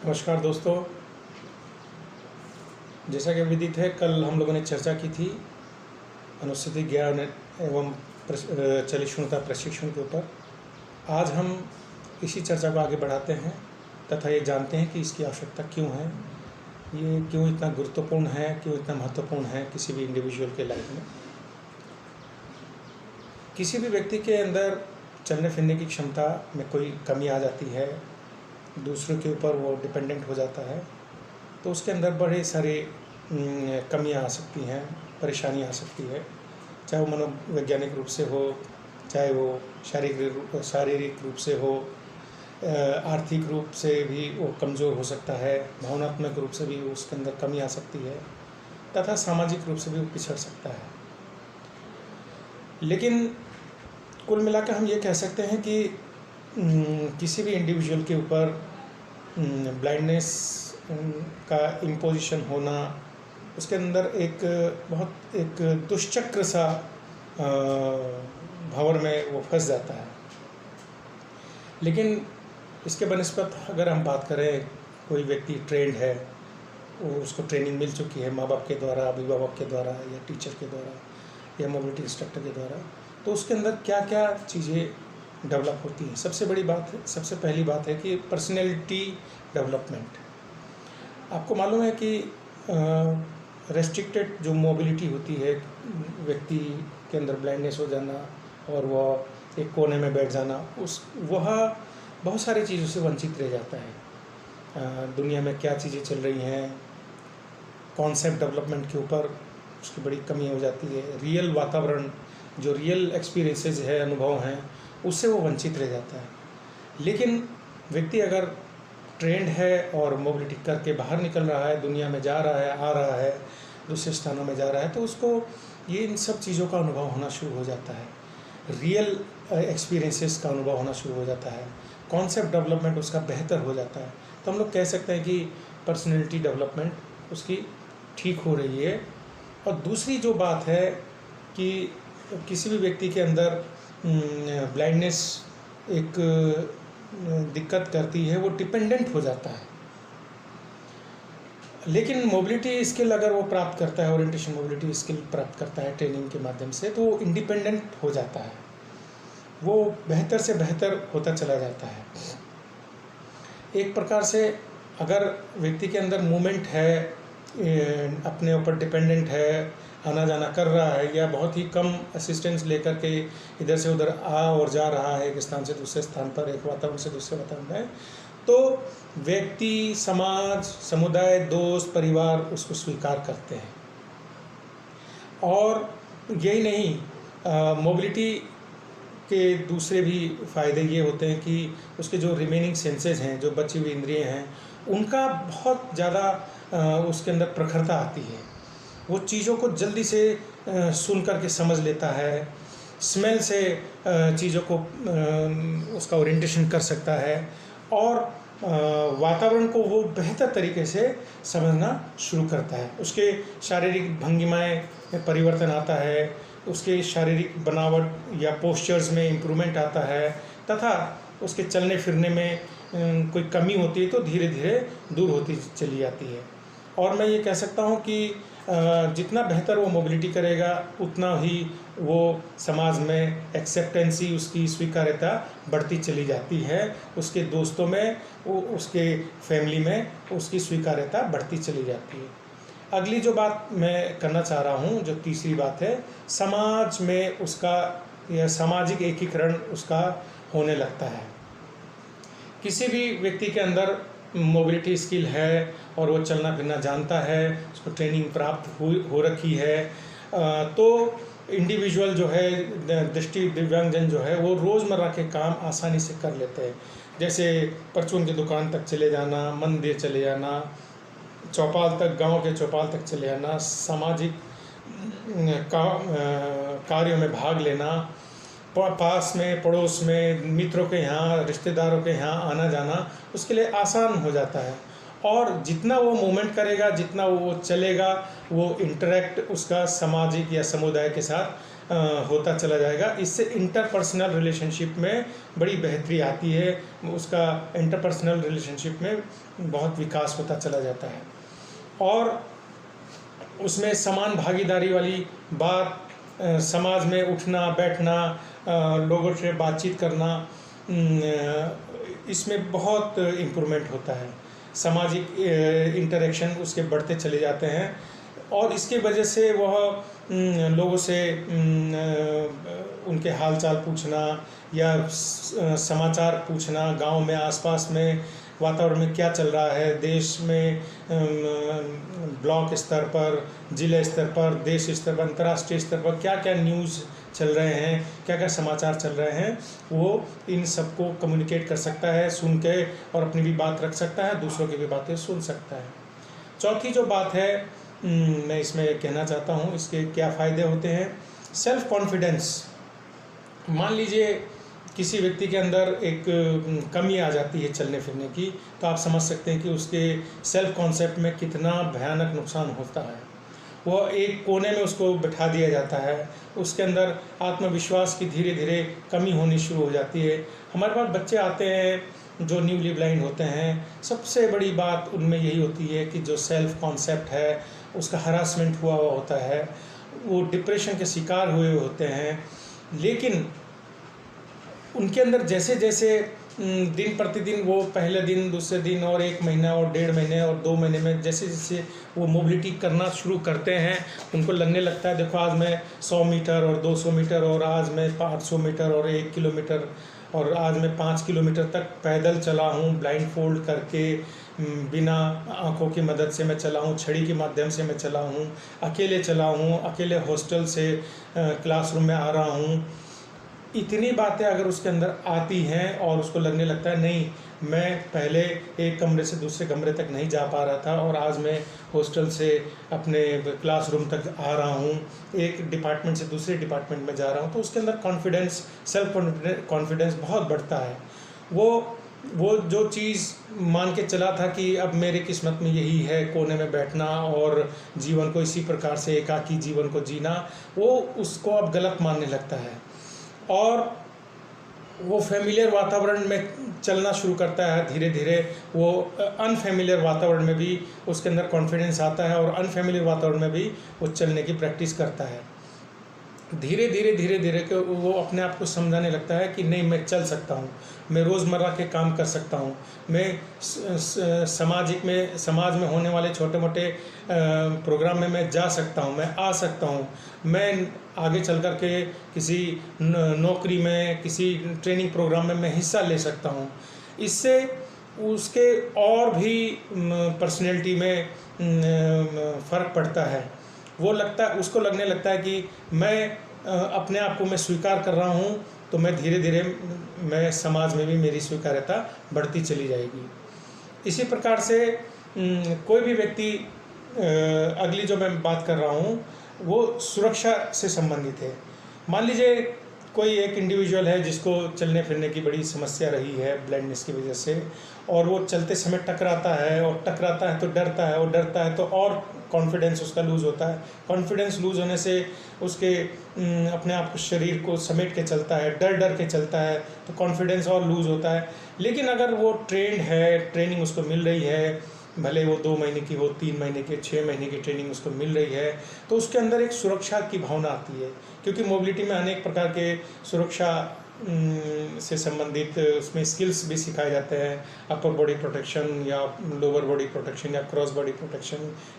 नमस्कार दोस्तों। जैसा कि विदित है, कल हम लोगों ने चर्चा की थी अनुस्थिति ज्ञान एवं चलिष्णुता प्रशिक्षण के ऊपर। आज हम इसी चर्चा को आगे बढ़ाते हैं तथा ये जानते हैं कि इसकी आवश्यकता क्यों है, ये क्यों इतना गुरुत्वपूर्ण है, क्यों इतना महत्वपूर्ण है किसी भी इंडिविजुअल के लाइफ में। किसी भी व्यक्ति के अंदर चलने फिरने की क्षमता में कोई कमी आ जाती है, दूसरों के ऊपर वो डिपेंडेंट हो जाता है, तो उसके अंदर बड़े सारे कमियां आ सकती हैं, परेशानी आ सकती है। चाहे वो मनोवैज्ञानिक रूप से हो, चाहे वो शारीरिक रूप से हो, आर्थिक रूप से भी वो कमज़ोर हो सकता है, भावनात्मक रूप से भी उसके अंदर कमी आ सकती है तथा सामाजिक रूप से भी वो पिछड़ सकता है। लेकिन कुल मिलाकर हम ये कह सकते हैं कि किसी भी इंडिविजुअल के ऊपर ब्लाइंडनेस का इम्पोजिशन होना, उसके अंदर एक दुष्चक्र सा भंवर में वो फंस जाता है। लेकिन इसके बनस्पत अगर हम बात करें, कोई व्यक्ति ट्रेंड है, वो उसको ट्रेनिंग मिल चुकी है माँ बाप के द्वारा, अभिभावक के द्वारा या टीचर के द्वारा या मोबिलिटी इंस्ट्रक्टर के द्वारा, तो उसके अंदर क्या क्या चीज़ें डेवलप होती हैं। सबसे पहली बात है कि पर्सनैलिटी डेवलपमेंट। आपको मालूम है कि रेस्ट्रिक्टेड जो मोबिलिटी होती है, व्यक्ति के अंदर ब्लाइंडनेस हो जाना और वह एक कोने में बैठ जाना, वह बहुत सारी चीज़ों से वंचित रह जाता है। दुनिया में क्या चीज़ें चल रही हैं, कॉन्सेप्ट डेवलपमेंट के ऊपर उसकी बड़ी कमी हो जाती है। रियल वातावरण, जो रियल एक्सपीरियंसेस है, अनुभव हैं, उससे वो वंचित रह जाता है। लेकिन व्यक्ति अगर ट्रेंड है और मोबिलिटी करके बाहर निकल रहा है, दुनिया में जा रहा है, आ रहा है, दूसरे स्थानों में जा रहा है, तो उसको ये इन सब चीज़ों का अनुभव होना शुरू हो जाता है, रियल एक्सपीरियंसेस का अनुभव होना शुरू हो जाता है, कॉन्सेप्ट डेवलपमेंट उसका बेहतर हो जाता है। तो हम लोग कह सकते हैं कि पर्सनैलिटी डेवलपमेंट उसकी ठीक हो रही है। और दूसरी जो बात है कि किसी भी व्यक्ति के अंदर ब्लाइंडनेस एक दिक्कत करती है, वो डिपेंडेंट हो जाता है। लेकिन मोबिलिटी स्किल अगर वो प्राप्त करता है, ओरिएंटेशन मोबिलिटी स्किल प्राप्त करता है ट्रेनिंग के माध्यम से, तो वो इंडिपेंडेंट हो जाता है, वो बेहतर से बेहतर होता चला जाता है। एक प्रकार से अगर व्यक्ति के अंदर मूवमेंट है, अपने ऊपर डिपेंडेंट है, आना जाना कर रहा है, या बहुत ही कम असिस्टेंस लेकर के इधर से उधर आ और जा रहा है, एक स्थान से दूसरे स्थान पर, एक वातावरण से दूसरे वातावरण में, तो व्यक्ति, समाज, समुदाय, दोस्त, परिवार उसको स्वीकार करते हैं। और यही नहीं, मोबिलिटी के दूसरे भी फ़ायदे ये होते हैं कि उसके जो रिमेनिंग सेंसेस हैं, जो बची हुई इंद्रियां हैं, उनका बहुत ज़्यादा उसके अंदर प्रखरता आती है। वो चीज़ों को जल्दी से सुन करके समझ लेता है, स्मेल से चीज़ों को उसका ओरिएंटेशन कर सकता है, और वातावरण को वो बेहतर तरीके से समझना शुरू करता है। उसके शारीरिक भंगिमाएं में परिवर्तन आता है, उसके शारीरिक बनावट या पोस्चर्स में इम्प्रूवमेंट आता है, तथा उसके चलने फिरने में कोई कमी होती है तो धीरे धीरे दूर होती चली जाती है। और मैं ये कह सकता हूँ कि जितना बेहतर वो मोबिलिटी करेगा, उतना ही वो समाज में एक्सेप्टेंसी, उसकी स्वीकार्यता बढ़ती चली जाती है, उसके दोस्तों में, उसके फैमिली में उसकी स्वीकार्यता बढ़ती चली जाती है। अगली जो बात मैं करना चाह रहा हूँ, जो तीसरी बात है, समाज में उसका या सामाजिक एकीकरण उसका होने लगता है। किसी भी व्यक्ति के अंदर मोबिलिटी स्किल है और वो चलना फिरना जानता है, उसको ट्रेनिंग प्राप्त हो रखी है, तो इंडिविजुअल जो है, दृष्टि दिव्यांगजन जो है, वो रोज़मर्रा के काम आसानी से कर लेते हैं। जैसे परचून की दुकान तक चले जाना, मंदिर चले जाना, चौपाल तक, गांव के चौपाल तक चले जाना, सामाजिक कार्यों में भाग लेना, पास में, पड़ोस में, मित्रों के यहाँ, रिश्तेदारों के यहाँ आना जाना उसके लिए आसान हो जाता है। और जितना वो मूवमेंट करेगा, जितना वो चलेगा, वो इंटरेक्ट उसका सामाजिक या समुदाय के साथ होता चला जाएगा। इससे इंटरपर्सनल रिलेशनशिप में बड़ी बेहतरी आती है, उसका इंटरपर्सनल रिलेशनशिप में बहुत विकास होता चला जाता है। और उसमें समान भागीदारी वाली बात, समाज में उठना बैठना, लोगों से बातचीत करना, इसमें बहुत इम्प्रूवमेंट होता है। सामाजिक इंटरेक्शन उसके बढ़ते चले जाते हैं और इसके वजह से वह लोगों से उनके हालचाल पूछना या समाचार पूछना, गांव में आसपास में वातावरण में क्या चल रहा है, देश में ब्लॉक स्तर पर, जिले स्तर पर, देश स्तर पर, अंतर्राष्ट्रीय स्तर पर क्या क्या न्यूज़ चल रहे हैं, क्या क्या समाचार चल रहे हैं, वो इन सबको कम्युनिकेट कर सकता है, सुन के, और अपनी भी बात रख सकता है, दूसरों की भी बातें सुन सकता है। चौथी जो बात है मैं इसमें कहना चाहता हूँ, इसके क्या फ़ायदे होते हैं। सेल्फ कॉन्फिडेंस, मान लीजिए किसी व्यक्ति के अंदर एक कमी आ जाती है चलने फिरने की, तो आप समझ सकते हैं कि उसके सेल्फ कॉन्सेप्ट में कितना भयानक नुकसान होता है। वह एक कोने में उसको बैठा दिया जाता है, उसके अंदर आत्मविश्वास की धीरे धीरे कमी होनी शुरू हो जाती है। हमारे पास बच्चे आते हैं जो न्यूली ब्लाइंड होते हैं, सबसे बड़ी बात उनमें यही होती है कि जो सेल्फ कॉन्सेप्ट है उसका हरासमेंट हुआ होता है, वो डिप्रेशन के शिकार हुए होते हैं। लेकिन उनके अंदर जैसे जैसे दिन प्रतिदिन, वो पहले दिन, दूसरे दिन, और 1 महीना और 1.5 महीने और 2 महीने में जैसे जैसे वो मोबिलिटी करना शुरू करते हैं, उनको लगने लगता है देखो आज मैं 100 मीटर और 200 मीटर और आज मैं 500 मीटर और 1 किलोमीटर और आज मैं 5 किलोमीटर तक पैदल चला हूँ, ब्लाइंड फोल्ड करके, बिना आँखों की मदद से मैं चला हूँ, छड़ी के माध्यम से मैं चला हूँ, अकेले चला हूँ, अकेले हॉस्टल से क्लासरूम में आ रहा हूँ। इतनी बातें अगर उसके अंदर आती हैं और उसको लगने लगता है नहीं, मैं पहले एक कमरे से दूसरे कमरे तक नहीं जा पा रहा था और आज मैं हॉस्टल से अपने क्लासरूम तक आ रहा हूँ, एक डिपार्टमेंट से दूसरे डिपार्टमेंट में जा रहा हूँ, तो उसके अंदर कॉन्फिडेंस, सेल्फ कॉन्फिडेंस बहुत बढ़ता है। वो जो चीज़ मान के चला था कि अब मेरे किस्मत में यही है कोने में बैठना और जीवन को इसी प्रकार से एकाकी जीवन को जीना, वो उसको अब गलत मानने लगता है और वो फैमिलियर वातावरण में चलना शुरू करता है। धीरे धीरे वो अनफैमिलियर वातावरण में भी उसके अंदर कॉन्फिडेंस आता है और अनफैमिलियर वातावरण में भी वो चलने की प्रैक्टिस करता है। धीरे धीरे वो अपने आप को समझाने लगता है कि नहीं, मैं चल सकता हूँ, मैं रोज़मर्रा के काम कर सकता हूँ, मैं समाज में होने वाले छोटे मोटे प्रोग्राम में मैं जा सकता हूँ, मैं आ सकता हूँ, मैं आगे चल कर के किसी नौकरी में, किसी ट्रेनिंग प्रोग्राम में मैं हिस्सा ले सकता हूँ। इससे उसके और भी पर्सनैलिटी में फ़र्क पड़ता है। उसको लगने लगता है कि मैं अपने आप को मैं स्वीकार कर रहा हूँ, तो मैं धीरे धीरे मैं समाज में भी मेरी स्वीकार्यता बढ़ती चली जाएगी। इसी प्रकार से कोई भी व्यक्ति, अगली जो मैं बात कर रहा हूँ वो सुरक्षा से संबंधित है। मान लीजिए कोई एक इंडिविजुअल है जिसको चलने फिरने की बड़ी समस्या रही है ब्लाइंडनेस की वजह से, और वो चलते समय टकराता है और टकराता है तो डरता है और डरता है तो और कॉन्फिडेंस उसका लूज़ होता है। कॉन्फिडेंस लूज़ होने से उसके अपने आप को, शरीर को समेट के चलता है, डर डर के चलता है, तो कॉन्फिडेंस और लूज़ होता है। लेकिन अगर वो ट्रेंड है, ट्रेनिंग उसको मिल रही है, भले वो 2 महीने की हो, 3 महीने की, 6 महीने की ट्रेनिंग उसको मिल रही है, तो उसके अंदर एक सुरक्षा की भावना आती है। क्योंकि मोबिलिटी में अनेक प्रकार के सुरक्षा से संबंधित उसमें स्किल्स भी सिखाए जाते हैं, अपर बॉडी प्रोटेक्शन या लोअर बॉडी प्रोटेक्शन या क्रॉस बॉडी प्रोटेक्शन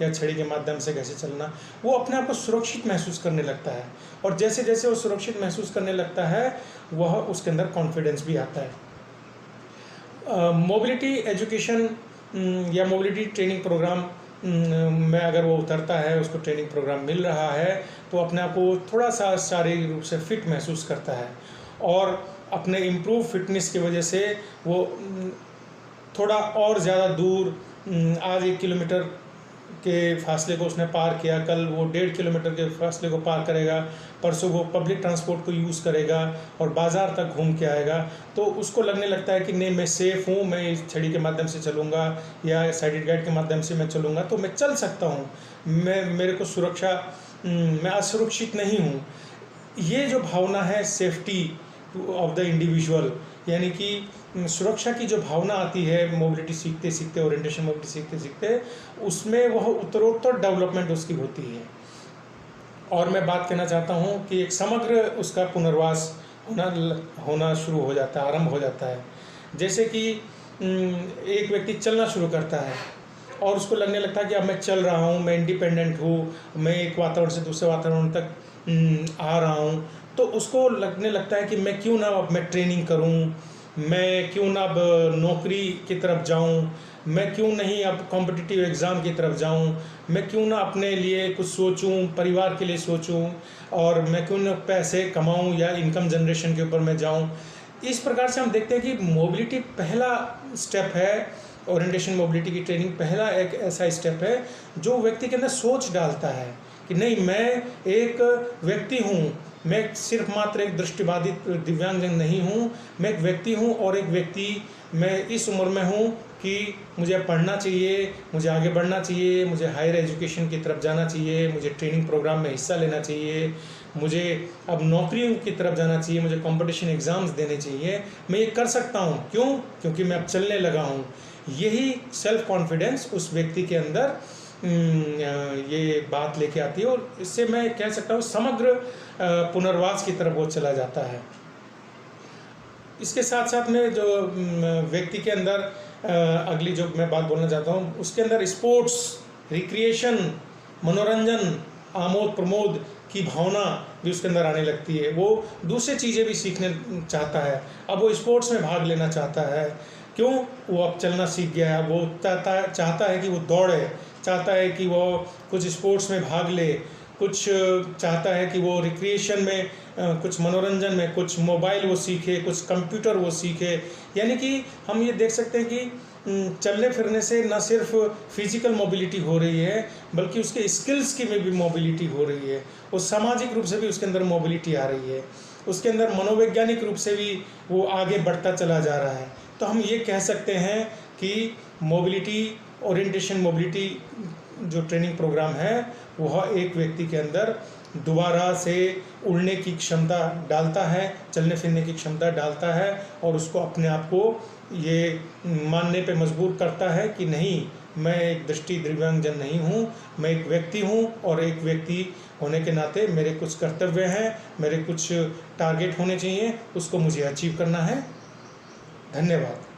या छड़ी के माध्यम से कैसे चलना। वो अपने आप को सुरक्षित महसूस करने लगता है और जैसे जैसे वो सुरक्षित महसूस करने लगता है वह उसके अंदर कॉन्फिडेंस भी आता है। मोबिलिटी एजुकेशन या मोबिलिटी ट्रेनिंग प्रोग्राम में अगर वो उतरता है, उसको ट्रेनिंग प्रोग्राम मिल रहा है, तो अपने आप को थोड़ा सा शारीरिक रूप से फिट महसूस करता है और अपने इम्प्रूव फिटनेस की वजह से वो थोड़ा और ज़्यादा दूर, आज 1 किलोमीटर के फासले को उसने पार किया, कल वो 1.5 किलोमीटर के फासले को पार करेगा, परसों वो पब्लिक ट्रांसपोर्ट को यूज़ करेगा और बाज़ार तक घूम के आएगा, तो उसको लगने लगता है कि नहीं, मैं सेफ़ हूँ, मैं इस छड़ी के माध्यम से चलूँगा या साइडेड गाइड के माध्यम से मैं चलूँगा तो मैं चल सकता हूँ, मैं असुरक्षित नहीं हूँ। ये जो भावना है सेफ्टी ऑफ द इंडिविजुअल, यानी कि सुरक्षा की जो भावना आती है मोबिलिटी सीखते सीखते, ओरिएंटेशन मोबिलिटी सीखते सीखते, उसमें वह उत्तरोत्तर डेवलपमेंट उसकी होती है। और मैं बात कहना चाहता हूँ कि एक समग्र उसका पुनर्वास होना शुरू हो जाता है, आरंभ हो जाता है। जैसे कि एक व्यक्ति चलना शुरू करता है और उसको लगने लगता है कि अब मैं चल रहा हूँ, मैं इंडिपेंडेंट हूँ, मैं एक वातावरण से दूसरे वातावरण तक आ रहा हूँ, तो उसको लगने लगता है कि मैं क्यों ना अब मैं ट्रेनिंग करूँ, मैं क्यों ना अब नौकरी की तरफ जाऊँ, मैं क्यों नहीं अब कॉम्पिटिटिव एग्ज़ाम की तरफ जाऊँ, मैं क्यों ना अपने लिए कुछ सोचूं, परिवार के लिए सोचूं, और मैं क्यों ना पैसे कमाऊं या इनकम जनरेशन के ऊपर मैं जाऊं। इस प्रकार से हम देखते हैं कि मोबिलिटी पहला स्टेप है, ओरिएंटेशन मोबिलिटी की ट्रेनिंग पहला एक ऐसा स्टेप है जो व्यक्ति के अंदर सोच डालता है कि नहीं, मैं एक व्यक्ति हूँ, मैं सिर्फ मात्र एक दृष्टिबाधित दिव्यांगजन नहीं हूँ, मैं एक व्यक्ति हूँ, और एक व्यक्ति मैं इस उम्र में हूँ कि मुझे पढ़ना चाहिए, मुझे आगे बढ़ना चाहिए, मुझे हायर एजुकेशन की तरफ जाना चाहिए, मुझे ट्रेनिंग प्रोग्राम में हिस्सा लेना चाहिए, मुझे अब नौकरियों की तरफ जाना चाहिए, मुझे कंपटीशन एग्ज़ाम्स देने चाहिए, मैं ये कर सकता हूँ। क्यों? क्योंकि मैं अब चलने लगा हूँ। यही सेल्फ कॉन्फिडेंस उस व्यक्ति के अंदर ये बात लेके आती है, और इससे मैं कह सकता हूँ समग्र पुनर्वास की तरफ वो चला जाता है। इसके साथ साथ में जो व्यक्ति के अंदर अगली जो मैं बात बोलना चाहता हूँ, उसके अंदर स्पोर्ट्स, रिक्रिएशन, मनोरंजन, आमोद प्रमोद की भावना भी उसके अंदर आने लगती है। वो दूसरी चीज़ें भी सीखने चाहता है, अब वो स्पोर्ट्स में भाग लेना चाहता है। क्यों? वो अब चलना सीख गया है, वो चाहता है कि वो दौड़े, चाहता है कि वो कुछ स्पोर्ट्स में भाग ले, कुछ चाहता है कि वो रिक्रिएशन में, कुछ मनोरंजन में, कुछ मोबाइल वो सीखे, कुछ कंप्यूटर वो सीखे। यानी कि हम ये देख सकते हैं कि चलने फिरने से न सिर्फ फिजिकल मोबिलिटी हो रही है, बल्कि उसके स्किल्स की में भी मोबिलिटी हो रही है, और सामाजिक रूप से भी उसके अंदर मोबिलिटी आ रही है, उसके अंदर मनोवैज्ञानिक रूप से भी वो आगे बढ़ता चला जा रहा है। तो हम ये कह सकते हैं कि मोबिलिटी, ओरिएंटेशन मोबिलिटी जो ट्रेनिंग प्रोग्राम है, वह एक व्यक्ति के अंदर दोबारा से उड़ने की क्षमता डालता है, चलने फिरने की क्षमता डालता है, और उसको अपने आप को ये मानने पे मजबूर करता है कि नहीं, मैं एक दृष्टि दिव्यांगजन नहीं हूँ, मैं एक व्यक्ति हूँ, और एक व्यक्ति होने के नाते मेरे कुछ कर्तव्य हैं, मेरे कुछ टारगेट होने चाहिए, उसको मुझे अचीव करना है। धन्यवाद।